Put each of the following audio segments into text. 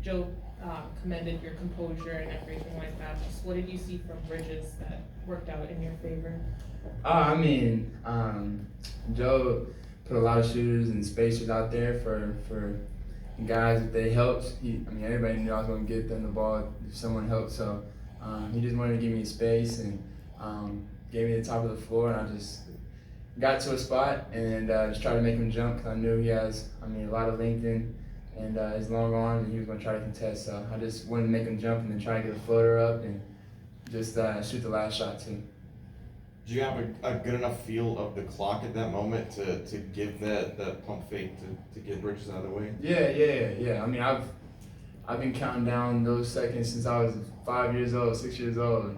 Joe commended your composure and everything like that. Just what did you see from Bridges that worked out in your favor? I mean, Joe put a lot of shooters and spacers out there for guys if they helped. Everybody knew I was going to get them the ball if someone helped. So he just wanted to give me space and gave me the top of the floor, and I just got to a spot and just tried to make him jump because I knew he has, a lot of length and his long arms, and he was going to try to contest. So I just wanted to make him jump and then try to get a floater up and just shoot the last shot too. Do you have a good enough feel of the clock at that moment to give that pump fake to get Bridges out of the way? Yeah. I've been counting down those seconds since I was 5 years old, 6 years old.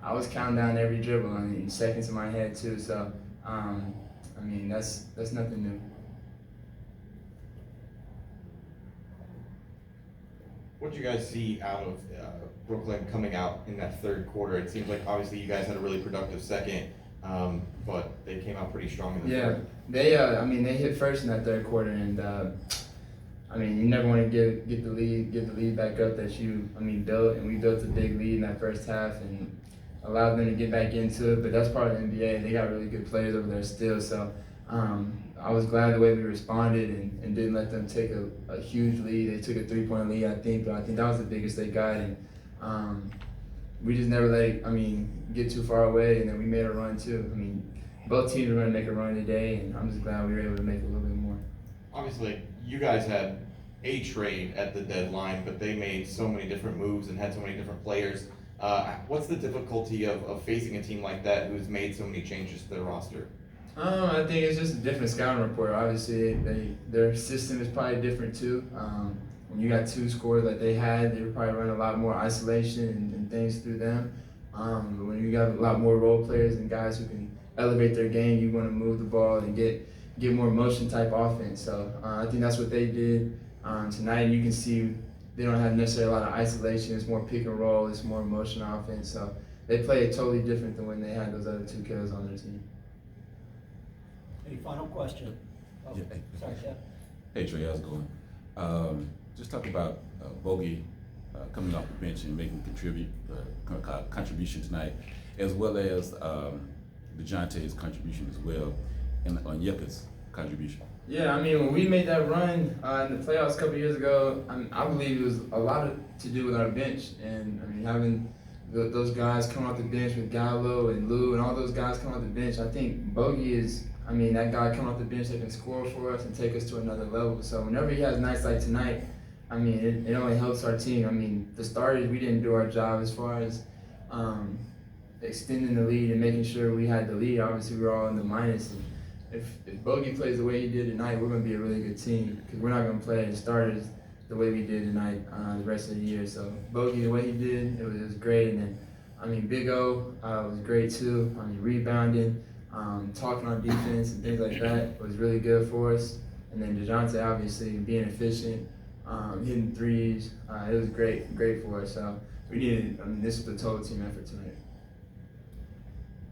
I was counting down every dribble, seconds in my head too. So, that's nothing new. What did you guys see out of Brooklyn coming out in that third quarter? It seems like obviously you guys had a really productive second, but they came out pretty strong in the third. They hit first in that third quarter, and you never want to get the lead back up that you built, and we built a big lead in that first half and allowed them to get back into it. But that's part of the NBA. They got really good players over there still, so. I was glad the way we responded and didn't let them take a huge lead. They took a 3-point lead, I think, but I think that was the biggest they got. And we just never let it, get too far away, and then we made a run too. Both teams were going to make a run today, and I'm just glad we were able to make a little bit more. Obviously, you guys had a trade at the deadline, but they made so many different moves and had so many different players. What's the difficulty of facing a team like that who's made so many changes to their roster? I think it's just a different scouting report. Obviously, their system is probably different too. When you got two scorers like they had, they would probably run a lot more isolation and things through them. But when you got a lot more role players and guys who can elevate their game, you want to move the ball and get more motion type offense. So I think that's what they did tonight. You can see they don't have necessarily a lot of isolation. It's more pick and roll. It's more motion offense. So they play it totally different than when they had those other two killers on their team. Any final question? Oh, Yeah. sorry, Jeff. Hey Trae, how's it going? Just talk about Bogey coming off the bench and making contribution tonight, as well as DeJounte's contribution as well, and on Yucca's contribution. Yeah, when we made that run in the playoffs a couple years ago, I believe it was a lot to do with our bench, and having those guys come off the bench with Gallo and Lou and all those guys come off the bench. I think Bogey is. That guy coming off the bench that can score for us and take us to another level. So whenever he has nights like tonight, it only helps our team. The starters, we didn't do our job as far as extending the lead and making sure we had the lead. Obviously, we were all in the minus. And if Bogey plays the way he did tonight, we're going to be a really good team because we're not going to play the starters the way we did tonight the rest of the year. So Bogey, the way he did, it was great. And then, Big O was great too. Rebounding. Talking on defense and things like that was really good for us. And then DeJounte obviously being efficient, hitting threes, it was great for us. So we needed, this was a total team effort tonight.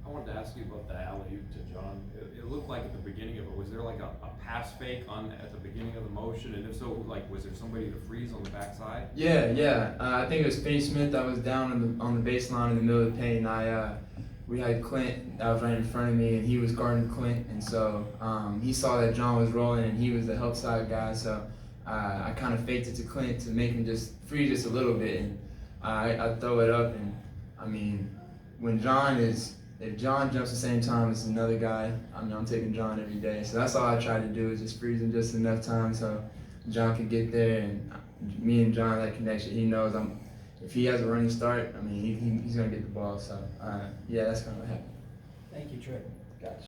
I wanted to ask you about the alley-oop to John. It looked like at the beginning of it, was there like a pass fake at the beginning of the motion? And if so, was there somebody to freeze on the backside? Yeah. I think it was Finney Smith that was down on the baseline in the middle of the paint. We had Clint that was right in front of me, and he was guarding Clint, and so he saw that John was rolling, and he was the help side guy, so I kind of faked it to Clint to make him just free just a little bit, and I throw it up, and if John jumps the same time as another guy, I'm taking John every day, so that's all I try to do is just freeze him just enough time so John can get there, and me and John, that connection, he knows if he has a running start, he's going to get the ball. So, that's kind of what happened. Thank you, Trae.